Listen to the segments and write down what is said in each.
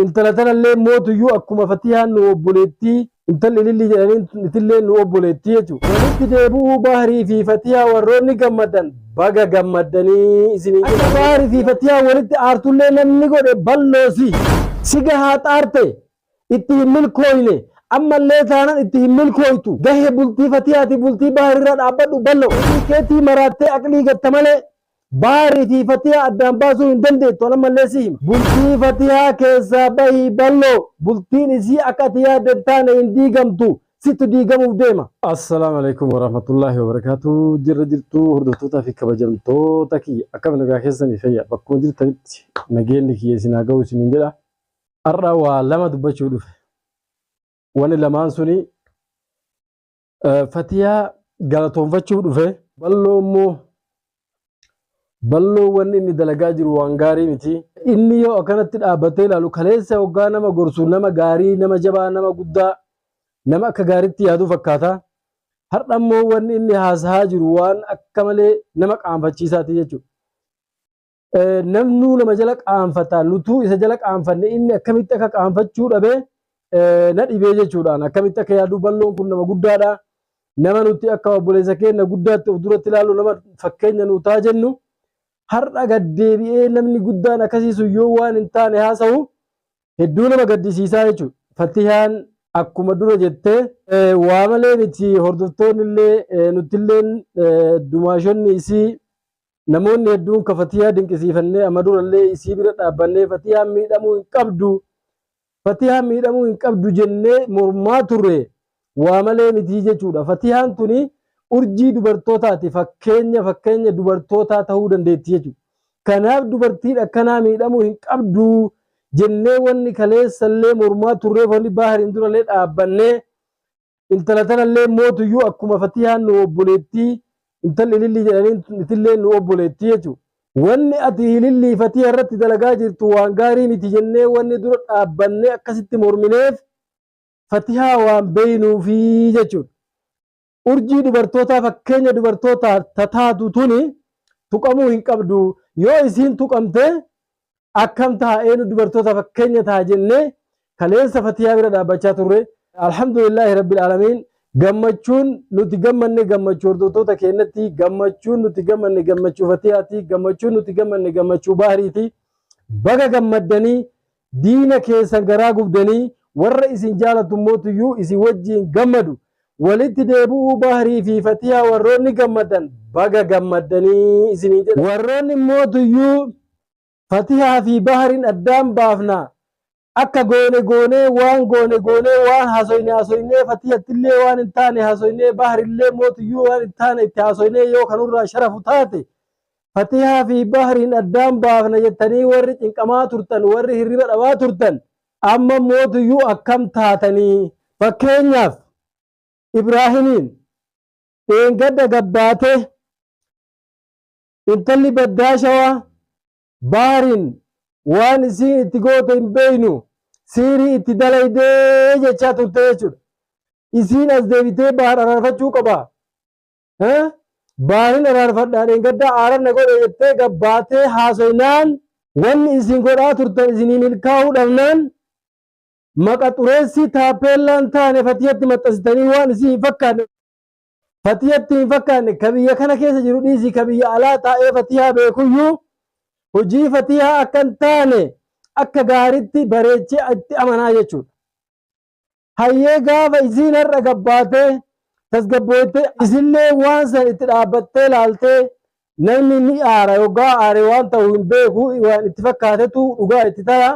intalatan illee mootuyyuu akkuma Fatiyaan nu obboleettii intalli lilli jedhanii itillee nu obboleettii jechuudha. Walitti deebi'uu Baharii fi Fatiyaa warroonni gammadan baga gammadanii isinii jedha. Baharii fi Fatiyaa walitti aartullee namni godhe balloosi siga haa xaarte itti hin milkooyne ammallee taanan itti hin milkooytu gahee bultii Fatiyaati bultii Baharirra dhaabbadhu ballo keetii maraattee aqlii gatta malee Baharii fi Fatiyaa addaan baasuu hin dandeettu ammallee si hima. Bultii Fatiyaa keessaa bahii ballo bultiin isii akka ati yaadde taane hin diigamtu situ diigamuuf deema. Assalaamu alaikum warahmatullahi wabarakatuh. Jirra jirtuu hordoftootaa fi kabajamtoota kiyya akkam nagaa keessanii fayya bakkuma jirtanitti nageenyi kiyya isin haa ga'u isiniin jedha. Har'a waa lama dubbachuu dhufe. Wani lamaan suni Fatiyaa galatoonfachuu dhufe. Balloo immoo balloo wanni inni dalagaa jiru waan gaarii miti. Inni yoo akkanatti dhaabbatee ilaalu kaleessa hoggaa nama gorsu nama gaarii nama jabaa nama guddaa nama akka gaariitti yaaduu fakkaata. Har'a immoo wanni inni haasahaa jiru waan akka malee nama qaanfachiisaati jechuudha. Namnuu nama jala qaanfata nutuu isa jala qaanfanne inni akkamitti akka qaanfachuu dhabee na dhibee jechuudhaan akkamitti akka yaaduu balloon kun nama guddaadha. Nama nuti akka obboleessa keenya guddaatti of duratti ilaalu nama fakkeenya nuu taa jennu. Har'a gaddeebi'ee namni guddaan akkasiisu yoo waan hin taane haasa'u hedduu nama gaddisiisaa jechuudha. Fatiyaan akkuma dura jettee waa malee miti hordoftoonni illee nuti illee dumaashonni isii namoonni hedduun ka Fatiyaa dinqisiifannee amma dura illee isii bira dhaabbannee Fatiyaan miidhamuu hin qabdu Fatiyaan miidhamuu hin qabdu jennee mormaa turre waa malee miti jechuudha. Fatiyaan tuni urjii dubartootaati fakkeenya dubartootaa ta'uu dandeetti jechuudha. Kanaaf dubartiin akkanaa miidhamuu hin qabdu jennee wanni kaleessallee mormaa turreef wanni Bahariin durallee dhaabbannee intalatanallee mootuyyuu akkuma Fatiyaan nu obboleettii intalli lilli jedhanii itillee nu obboleettii jechuudha. Wanni ati lilli Fatiyaa irratti dalagaa jirtu waan gaarii miti jennee wanni dura dhaabbannee akkasitti mormineef Fatiyaa waan beeynuufi jechuudha. Urjii dubartootaa fakkeenya dubartootaa tataatu tuni tuqamuu hin qabdu. Yoo isiin tuqamte akkam taa'ee dubartoota fakkeenya ta'a jennee kaleessa Fatiyaa bira dhaabbachaa turre. Alhamdulillahi rabbil aalamiin gammachuun nuti gammanne gammachuu hordoftoota keenyatti gammachuun nuti gammanne gammachuu Fatiyaati gammachuun nuti gammanne gammachuu Bahariiti. Baga gammaddanii diina keessan garaa gubdanii warra isin jaalatu mootuyyuu isin wajjiin gammadu. Walitti deebi'uu Baharii fi Fatiyaa warroonni gammadan baga gammadanii isinii jedha. Warroonni mootuyyuu Fatiyaa fi Bahariin addaan baafna akka goone waan haasoynee Fatiyattillee waan hin taane haasoynee Baharillee mootuyyuu waan hin taane itti haasoynee yoo kanurraa sharafu taate Fatiyaa fi Bahariin addaan baafna jettanii warri cinqamaa turtan warri hirriba dhabaa turtan amma mootuyyuu akkam taatanii. Fakkeenyaaf Ibraahimiin dheengadda gabbaate intalli baddaashawaa Bahariin waan isiin itti goote hin beeynu siirii itti dalaydee jechaa turte jechuudha. Isiin as deebitee Bahar araarfachuu qaba. Bahariin araarfadhaa dheengadda aaranna godhe jettee gabbaatee haasoynaan wanni isin godhaa turtan isinii milkaa'uu dhabnaan maqa xureessi taappeellaan taane Fatiyatti maxxansitanii waan isii hin fakkaanne Fatiyatti hin fakkaanne ka biyya kana keessa jiru dhiisii ka biyya alaa taa'ee Fatiyaa beekuyyuu hojii Fatiyaa akka hin taane akka gaariitti bareechee itti amanaa jechuudha. Hayyee gaafa isiin har'a gabbaatee tasgabbooyte isillee waan san itti dhaabbattee laaltee namni ni aara yoggaa aare waan ta'u hin beeku waan itti fakkaatetu dhugaa itti ta'a.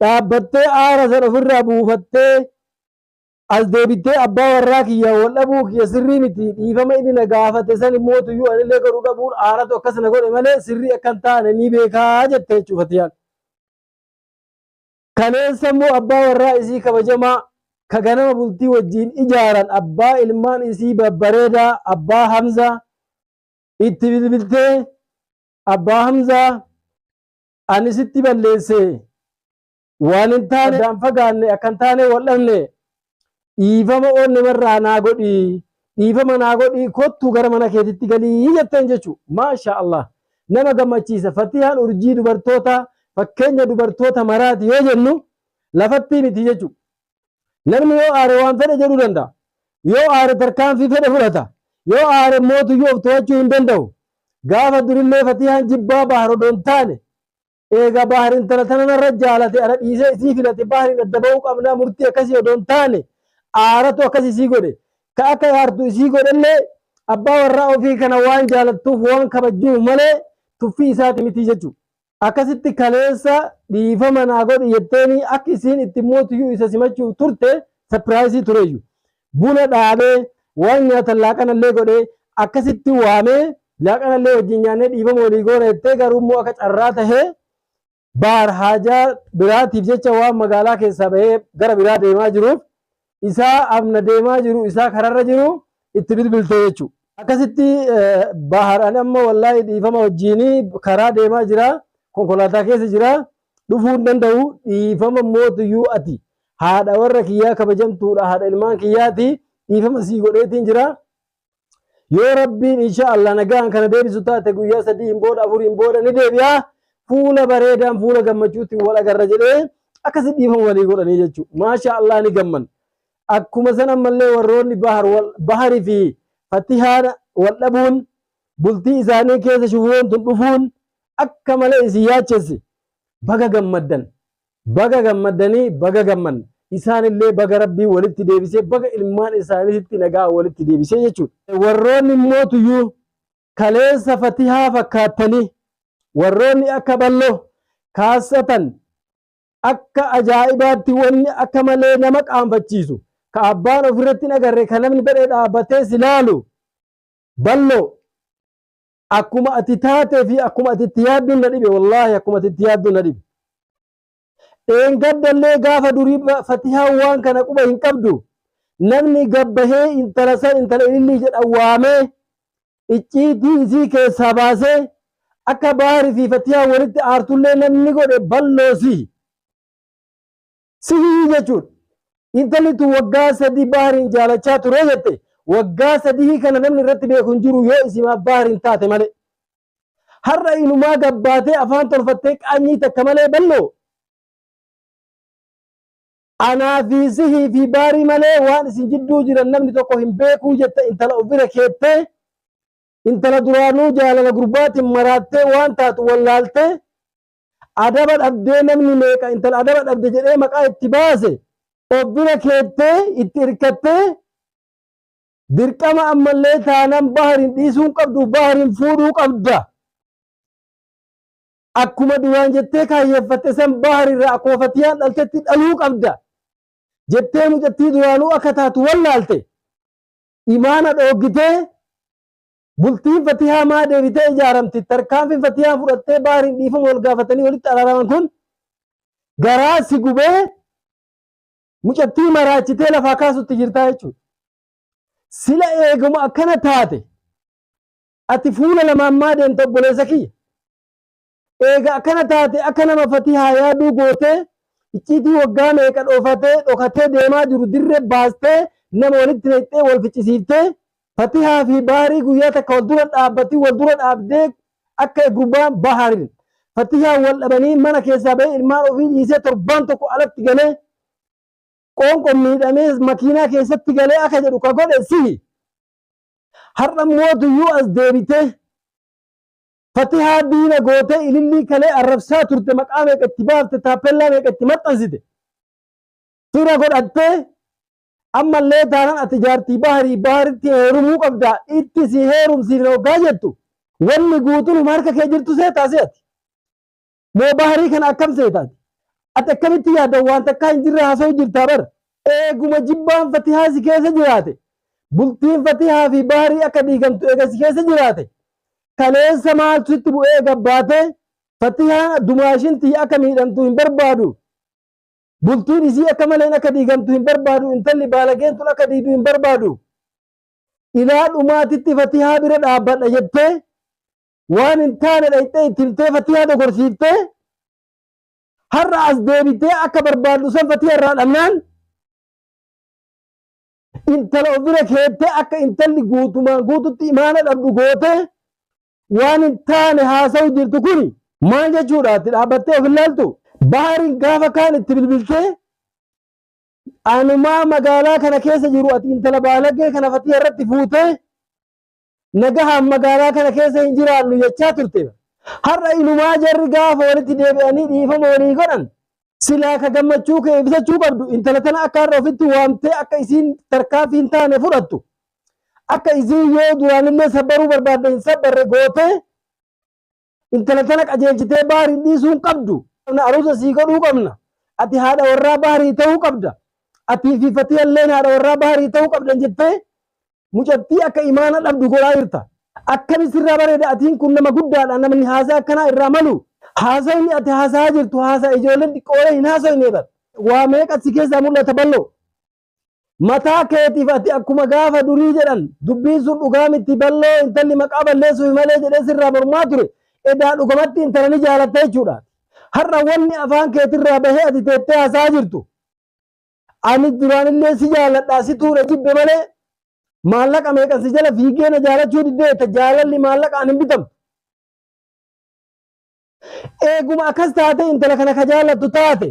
Dhaabbattee aara sana ofirraa buufattee as deebittee abbaa warraa kiyya wal dhabuu kiyya sirrii miti dhiifama inni na gaafate san mootuyyuu anillee godhuu dhabuun aaratu akkasana godhe malee sirrii akka hin taane ni beekaa jette jechuudha Fatiyaan. Kaleessa immoo abbaa warraa isii kabajamaa ka ganama bultii wajjiin ijaaran abbaa ilmaan isii babbareedaa abbaa Hamzaa itti bilbiltee abbaa Hamzaa ani sitti balleesse waan hin taane addaan fagaanne akka hin taane wal dhabne dhiifama oonne marraa naa godhi dhiifama naa godhi kottu gara mana keetitti galii jetteen jechuudha. Maasha Allah nama gammachiisa. Fatiyaan urjii dubartoota fakkeenya dubartoota maraati yoo jennu lafatti miti jechuudha. Namni yoo aare waan fedhe jedhuu danda'a. Yoo aare tarkaanfii fedhe fudhata. Yoo aare mootuyyuu of to'achuu hin danda'u. Gaafa durillee Fatihaan jibbaa Bahar odoo hin taane eega Bahar intala tanarra jaalate ana dhiisee isii filate Bahariin adda ba'uu qabnaa murtii akkasii odoo hin taane aaratu akkas isii godhe. Ka akka yaartu isii godhellee abbaa warraa ofii kana waan jaalattuuf waan kabajjuuf malee tuffii isaati miti jechuudha. Akkasitti kaleessa dhiifama naa godhi jetteeni akka isiin itti mootuyyuu isa simachuuf turte sapiraayisii tureeyyu. Buna dhaabee waan nyaatan laaqanallee godhee akkasitti waamee laaqanallee wajjin nyaannee dhiifama walii goona jettee garuu immoo akka carraa tahee Bahar haajaa biraatiif jecha waan magaalaa keessaa bahee gara biraa deemaa jiruuf isaa amna deemaa jiru isaa kararra jiru itti bilbiltee jechuudha. Akkasitti Bahar ani amma wallaahi dhiifama wajjiinii karaa deemaa jira. Konkolaataa keessa jira dhufuu hin danda'u dhiifama mootuyyuu ati haadha warra kiyyaa kabajamtuudha haadha ilmaan kiyyaati dhiifama sii godheetiin jira yoo rabbiin inshaallah nagaan kana deebisu taate guyyaa 3 booda 4 booda ni deebi'a fuula bareedaan fuula gammachuutiin wal agarra jedhee akkasi dhiifama walii godhanii jechuudha maashaallah ni gamman akkuma san ammallee warroonni Baharii fi Fatihaan wal dhabuun bultii isaanii keessa shufuun tun dhufuun akka malee isin yaachesse baga gammaddanii baga gamman isaanillee baga rabbii walitti deebisee baga ilmaan isaaniitti nagaa walitti deebisee jechuudha. Warroonni mootuyyuu kaleessa Fatihaa fakkaatanii warroonni akka balloo kaasatan akka ajaa'ibaatti wanni akka malee nama qaanfachiisu ka abbaan ofirratti hin agarre ka namni badhee dhaabbatee silaalu balloo akkuma ati taatee fi akkuma ati itti yaaddu na dhibe wallaahi akkuma ati itti yaaddu na dhibe. Eengaddallee gaafa durii Fatihaan waan kana quba hin qabdu namni gabbahee intala san intala ilillii jedhan waamee icciitii isii keessaa baasee akka Baharii fi Fatihaan walitti aartullee namni godhe balloosii sihii jechuudha. Intalli tun waggaa 3 Bahariin jaalachaa ture jette. Waggaa 3 kana namni irratti beeku hin jiru yoo isimaa Bahariin taate malee. Har'a inumaa gabbaatee afaan tolfattee qaanyii takka malee balloo. Anaa fi sihii fi Baharii malee waan isin jidduu jiran namni tokko hin beekuu jette intala ofirra keettee intala duraanuu jaalala gurbaatiin maraattee waan taatu wallaaltee adaba dhabdee namni meeqa intala adaba dhabde jedhee maqaa itti baase ofirra keettee itti hirkattee dirqama ammallee taanan Bahariin dhiisuun qabdu Bahariin fuudhuu qabda. Akkuma duraan jettee kaayyeeffatte san Baharirraa akkuma Fatiyaan dhaltetti dhaluu qabda. Jettee mucattii duraanuu akka taatu wallaalte. Imaana dhoogitee bultiin Fatihaa maa deebitee ijaaramti tarkaanfiin Fatihaa fudhattee Bahariin dhiifama wal gaafatanii walitti araaraman kun garaa si gubee mucattii maraachitee lafaa kaasutti jirtaa jechuudha. Sila eeguma akkana taate ati fuula lamaan maa deemte obboleessa kiyya. Eega akkana taate akka nama Fatihaa yaaduu gootee icciitii waggaa meeqa dhokatee deemaa jiru dirree baastee nama walitti naqxee wal ficcisiiftee Fatihaa fi Baharii guyyaa takka wal dura dhaabbattii wal dura dhaabdee akka gurbaan Bahariin Fatihaa wal dhabanii mana keessaa bahee ilmaan ofii dhiisee torbaan tokko alatti galee qoonqoon miidhamee makiinaa keessatti galee akka jedhu ka godhe sihi. Har'a mootuyyuu as deebitee Fatihaa diina gootee ilillii kalee arrabsaa turte maqaa meeqa itti baafte taappellaa meeqa itti maxxansite. Fira godhattee ammallee taanaan ati jaartii Baharitti heerumuu qabda itti si heerumsiifna hoggaa jettu wanni guutuun harka kee jirtu seetaa seeti. Moo Baharii kana akkam seetaati? Ati akkamitti yaadda waan takkaa hin jirre haasa'u jirtaa bara. Eeguma jibbaan Fatihaa si keessa jiraate bultiin Fatihaa fi Baharii akka diigamtu eega si keessa jiraate kaleessa maaltu itti bu'ee gabbaatee Fatihaa dumaashintii akka miidhamtu hin barbaadu. Bultiin isii akka maleen akka diigamtu hin barbaadu intalli baalageentun akka diidu hin barbaadu. Ilaa dhumaatitti Fatihaa bira dhaabbadha jettee waan hin taane dhayxee itti himtee Fatihaa dogorsiiftee har'a as deebitee akka barbaaddu san Fatihaa irraa dhabnaan intala ofirra keettee akka intalli guutumaan guututti imaana dhabdu gootee waan hin taane haasa'u jirtu kuni maal jechuudha ati dhaabbattee of ilaaltu bahariin gaafa kaan itti bilbiltee anumaa magaalaa kana keessa jiru ati intala baalagee kana fatii irratti fuutee nagahaan magaalaa kana keessa hin jiraannu jechaa turte. Har'a inumaa jarri gaafa walitti deebi'anii dhiifama walii godhan silaa ka gammachuu kee ibsachuu qabdu intala tana akka har'a ofitti waamtee akka isiin tarkaanfii hin taane fudhattu akka isiin yoo duraanillee sabbaruu barbaadde hin sabbarre gootee intala tana qajeelchitee baharii dhiisuu hin qabdu. Aruusa sii godhuu qabna. Ati haadha warraa baharii ta'uu qabda. Ati fi fatii illeen haadha warraa baharii ta'uu qabdan jettee mucattii akka imaana dhabdu godhaa jirta. Akkami sirraa bareeda atiin kun nama guddaadha namni haasaa akkanaa irraa malu. Haasawni ati haasaa jirtu haasaa ijoolleen xiqqoolee hin haasawne bar. Waa meeqa si keessaa mul'ata bal'oo. Mataa keetiif ati akkuma gaafa durii jedhan dubbiin sun dhugaa miti bal'oo intalli maqaa balleessuuf malee jedhee sirraa mormaa ture. Edaa dhugumatti intala ni jaalatta jechuudha. Har'a wanni afaan keetirraa bahee ati teettee haasaa jirtu. Ani duraanillee si jaaladhaa si tuure jibbe malee maallaqa meeqan si jala fiigee na jaalachuu diddeetta jaalalli maallaqaan hin bitamtu. Eeguma akkas taate intala kana ka jaalattu taate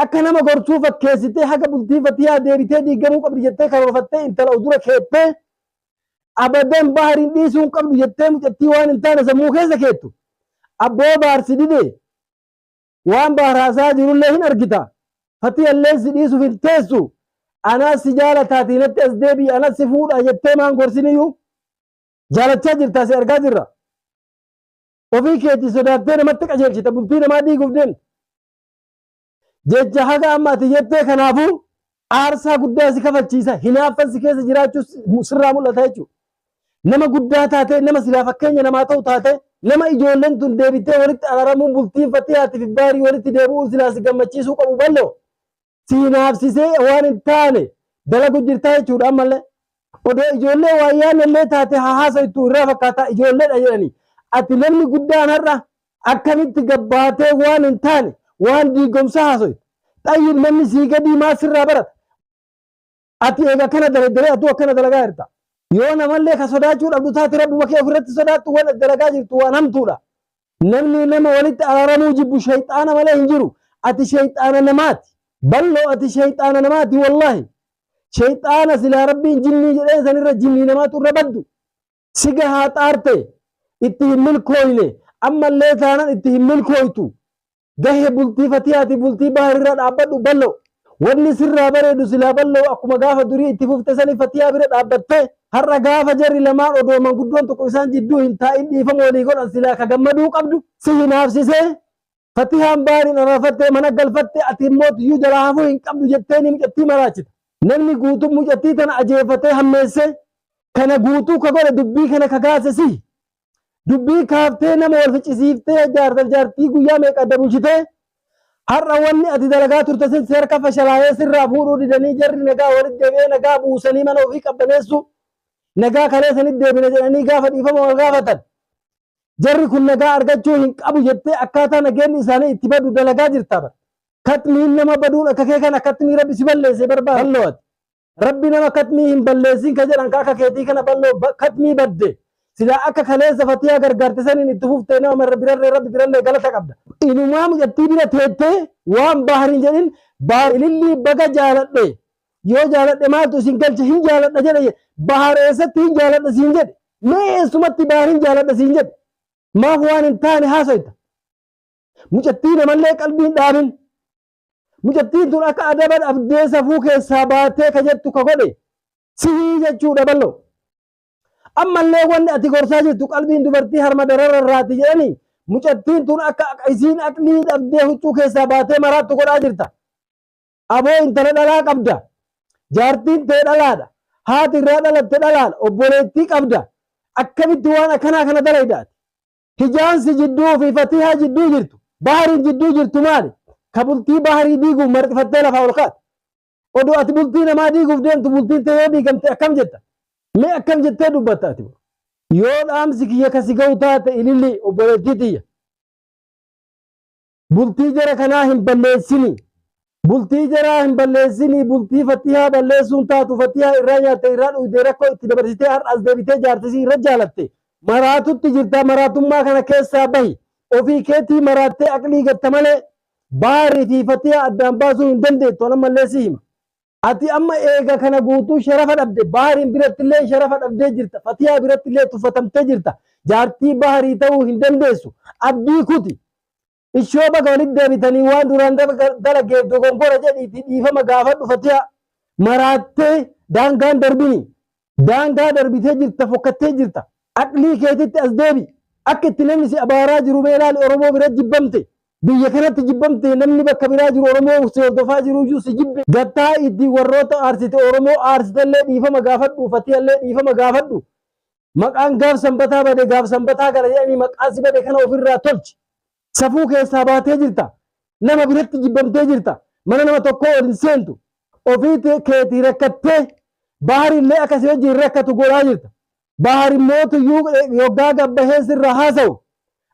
akka nama gorsuu fakkeessitee haga bultii fatiyaa deebitee diigamuu qabdi jettee karoorfattee intala udura keettee abadan bahariin dhiisuu hin qabdu jettee mucattii waan hin taane sammuu keessa keettu. Abboo baarsi didee waan baaraasaa jirullee hin argita. Fatii illee si dhiisuuf hin teessu. Anas si jaalataati natti as deebii anas si fuudha jettee maan gorsiniyyuu jaalachaa jirtaa si argaa jirra. Ofii keetii sodaattee namatti qajeelchita bultii namaa diiguuf deemta. Jecha haga amma ati jettee kanaafuu aarsaa guddaa si kafalchiisa. Hinaaffan si keessa jiraachuu sirraa mul'ata jechuudha. Nama guddaa taate nama silaa fakkeenya namaa ta'u taate nama ijoolleen tun deebitee walitti araaramuun bultiin fatihaatiif baarii walitti deebi'uun silaa si gammachiisuu qabu bal'oo. Si hinaafsisee waan hin taane dalagu jirtaa jechuudha ammallee. Odoo ijoollee waayyaan illee taate haa haasa'ittu irraa fakkaataa ijoolleedha jedhanii. Ati namni guddaan har'a akkamitti gabbaatee waan hin taane waan diigomsa haaso'itu. Xayyiin namni sii gadii maa sirraa barata. Ati eega akkana dalagaa atu akkana dalagaa jirta. Yoo namallee ka sodaachuu dhabdu taate rabbuma kee ofirratti sodaattu waan dalagaa jirtu waan hamtuudha. Namni nama walitti araaramuu jibbu shayxaana malee hin jiru. Ati shayxaana namaati. Bal'oo ati shayxaana namaati wallahi. Shayxaana silaa rabbiin jinnii jedhee sanirra jinnii namaatu irra baddu. Siga haa xaarte itti hin milkooyne ammallee taanan itti hin milkooytu. Gahee bultii fatihaati bultii baharirra dhaabbadhu bal'oo. Wanni sirraa bareedu silaa bal'oo akkuma gaafa durii itti fufte sanii fatihaa bira dhaabbattee har'a gaafa jarri lamaan odoo manguddoon tokko isaan jidduu hin taa'in dhiifama walii godhan silaa ka gammaduu qabdu si hinaafsisee fatihaan baariin araafattee mana galfattee ati immoo tiyyuu jalaa hafuu hin qabdu jettee ni mucattii maraachita. Namni guutuu mucattii tana ajeeffatee hammeessee kana guutuu ka godhe dubbii kana ka kaase si dubbii kaaftee nama wal ficcisiiftee jaartii guyyaa meeqa adda bulchitee har'a wanni ati dalagaa turte sin harka fashalaayee sirraa fuudhuu didanii jarri nagaa walitti deebi'ee nagaa buusanii mana ofii qabbaneessu nagaa kalee sanitti deebine jedhanii gaafa dhiifama wal gaafatan. Jarri kun nagaa argachuu hin qabu jettee akkaataa nageenyi isaanii itti badu dalagaa jirta bara. Katmiin nama baduun akka kee kana katmii rabbi si balleessee barbaada. Bal'ooti. Rabbi nama katmii hin balleessin ka jedhan ka akka keetii kana bal'oo katmii badde. Silaa akka kaleessa fatihaa gargaarte saniin itti fuftee nama rabbi birallee galata qabda. Inumaa mucattii bira teettee waan bahariin jedhin ilillii baga jaaladhe yoo jaaladhe maaltu isin galche hin jaaladha jedhe bahar eessatti hin jaaladha siin jedhe mee eessumatti bahariin jaaladha siin jedhe maaf waan hin taane haasoyta. Mucattii namallee qalbiin dhaabin mucattiin tun akka adaba dhabdee safuu keessaa baatee ka jettu ka godhe sihii jechuudha bal'oo. Ammallee wanni ati gorsaa jirtu qalbiin dubartii harma darara irraati jedhanii mucattiin tun akka isiin aqlii dhabdee huccuu keessaa baatee maraattu godhaa jirta. Aboo intala dhalaa qabda. Jaartiin tee dhalaadha. Haati irraa dhalatte dhalaadha. Obboleettii qabda. Akkamitti waan akkanaa kana dalaydaati. Hijaansi jidduu fi fatihaa jidduu jirtu. Bahariin jidduu jirtu maali? Ka bultii baharii diiguuf marxifattee lafaa ol kaata. Odoo ati bultii namaa diiguuf deemtu bultiin tee yoo diigamte akkam jetta? Mee akkam jettee dubbatta ati? Yoo dhaamsi kiyya kasi ga'u taate ililli obboleettii tiyya. Bultii jara kanaa hin balleessini. Bultii jaraa hin balleessini. Bultii fatihaa balleessuun taatu fatihaa irraa nyaatte irraa dhugdee rakkoo itti dabarsitee har'as deebitee jaartisii irra jaalatte. Maraatutti jirta maraatummaa kana keessaa bahi. ofii keetii maraattee aqlii gatta malee baarii fi fatiyaa addaan baasuu hin dandeettu. Ana mallee si hima. Ati amma eega kana guutuu sharafa dhabde baariin birattillee sharafa dhabdee jirta. Fatiyaa birattillee tuffatamtee jirta. Jaartii baarii ta'uu hin dandeessu. Abdii kuti. Ishoo baga walitti deebitanii waan duraan dalageef dogongora jedhiitii dhiifama gaafadhu fatiyaa maraattee daangaan darbini. Daangaa darbitee jirta fokkattee jirta. Aqlii keetitti as deebi. Akka itti namni si abaaraa jiru mee ilaali Oromoo bira jibbamte. Biyya kanatti jibbamte namni bakka biraa jiru Oromoo si hordofaa jiru iyyuu si jibbe. Gattaa itti warroota aarsite Oromoo aarsitellee dhiifama gaafadhu fatiyallee dhiifama gaafadhu. Maqaan gaaf sanbataa bade gaaf sanbataa gara jedhanii maqaa si bade kana ofirraa tolchi. Safuu keessaa baatee jirta. Nama biratti jibbamtee jirta. Mana nama tokkoo ol hin seentu. Ofii keetii rakkattee baarillee akkasii wajjin rakkatu godhaa jirta. Baari mootuyyuu yoggaa gabbahee sirra haasa'u.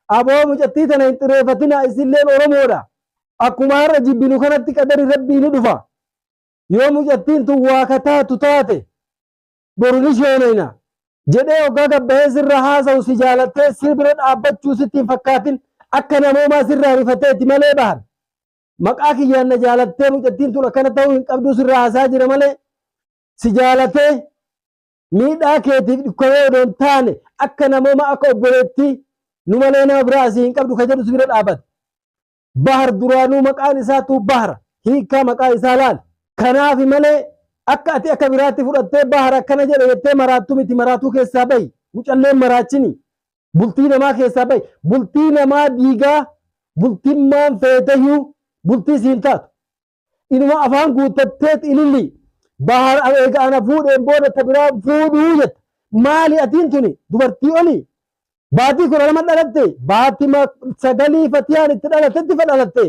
Aboo mucattii tana hin xireeffatina isilleen Oromoodha. Akkuma har'a jibbinu kanatti qadari rabbii ni dhufa. Yoo mucattiin tun waa kataatu taate boru ni sheenayna. Jedhee yoggaa gabbahee sirra haasa'u si jaalattee si bira dhaabbachuu sitti hin fakkaatin akka namoomaa sirraa rifateeti malee bahar. Maqaa kiyyaan na jaalattee mucattiin tun akkana ta'uu hin qabdu sirra haasaa jira malee si jaalatee miidhaa keetiif dhukkabee odoo hin taane akka namooma akka obboleettii nu malee nama biraa asii hin qabdu ka jedhu si bira dhaabate. Bahar duraanuu maqaan isaatu bahara hiikaa maqaa isaa laal. Kanaaf malee akka ati akka biraatti fudhattee bahar akkana jedhe jettee maraattuu miti maraatuu keessaa bahi. Mucalleen maraachini. Bultii namaa keessaa bahi. Bultii namaa diigaa bultimmaan feeteyyuu bultii siin taatu. Inuma afaan guuttatteet ililli. Bahar eega ana fuudheen booda ta biraa fuudhuu jetta. Maali atiin tuni dubartii oli. Baatii kudha lama dhalatte. Baatii sagalii fatiyaan itti dhalatetti fadhalatte.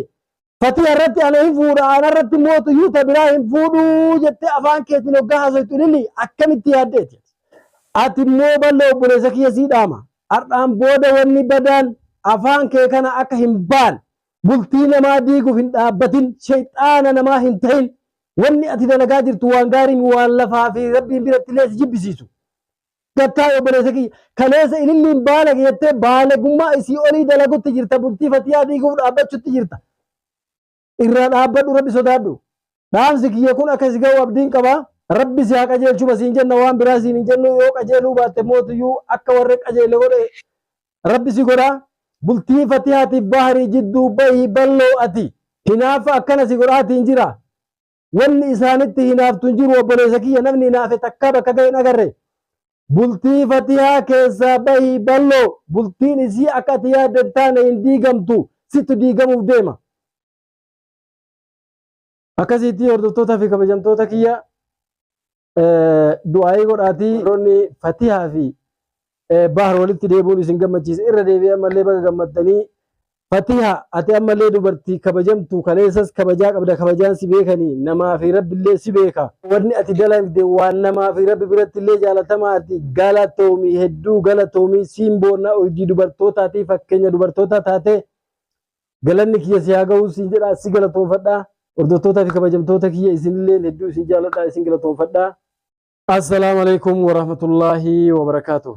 Fatiyaa irratti ana hin fuudha ana irratti mootuyyuu ta biraa hin fuudhuu jettee afaan keetiin hoggaa haasoytu ililli akkamitti yaaddeeti. Ati immoo bal'oo obboleessa kiyya sii dhaama. Har'aan booda wanni badaan afaan kee kana akka hin baan. Bultii namaa diiguuf hin dhaabbatin. Shayxaana namaa hin ta'in. Wanni ati dalagaa jirtu waan gaarii waan lafaa fi rabbiin biratti illee si jibbisiisu. Gattaa obboleessa kiyya kaleessa ililliin baala jettee baalagummaa isii olii dalagutti jirta. Bultii fatiyaa diiguuf dhaabbachuutti jirta. Irraa dhaabbadhu rabbi sodaadhu. Dhaamsi kiyya kun akkasi ga'u abdiin qabaa. Rabbi si haa qajeelchuma siin jenna waan biraa siin hin jennu yoo qajeeluu baatte mootuyyuu akka warri qajeele godhe rabbi si godhaa. Bultii fatihaatiif baharii jidduu bahii bal'oo ati hinaafa akkana si godhaatiin jira. Wanni isaanitti hinaaftu hin jiru obboleessa kiyya namni hinaafe takka bakka ga'e hin agarre. Bultii fatihaa keessaa bahii bal'oo bultiin isii akka ati yaadde taane hin diigamtu situ diigamuuf deema. Akkasitti hordoftootaa fi kabajamtoota kiyya du'aayii godhaatii roonni fatihaa fi bahar walitti deebi'uun isin gammachiise irra deebi'ee ammallee baga gammaddanii fatiha ati ammallee dubartii kabajamtu kaleessas kabajaa qabda kabajaan si beekanii namaa fi rabbillee si beeka wanni ati dalagde waan namaa fi rabbi biratti illee jaalatamaa ati galatoomii hedduu galatoomii simboona hojii dubartootaatiif fakkeenya dubartoota taate galanni kiyya si haa ga'u siin jedhaa si galatoonfadhaa hordoftootaa fi kabajamtoota kiyya isinillee hedduu isin jaaladhaa isin galatoonfadhaa. Assalamu alaikum warahmatullahi wabarakatuh.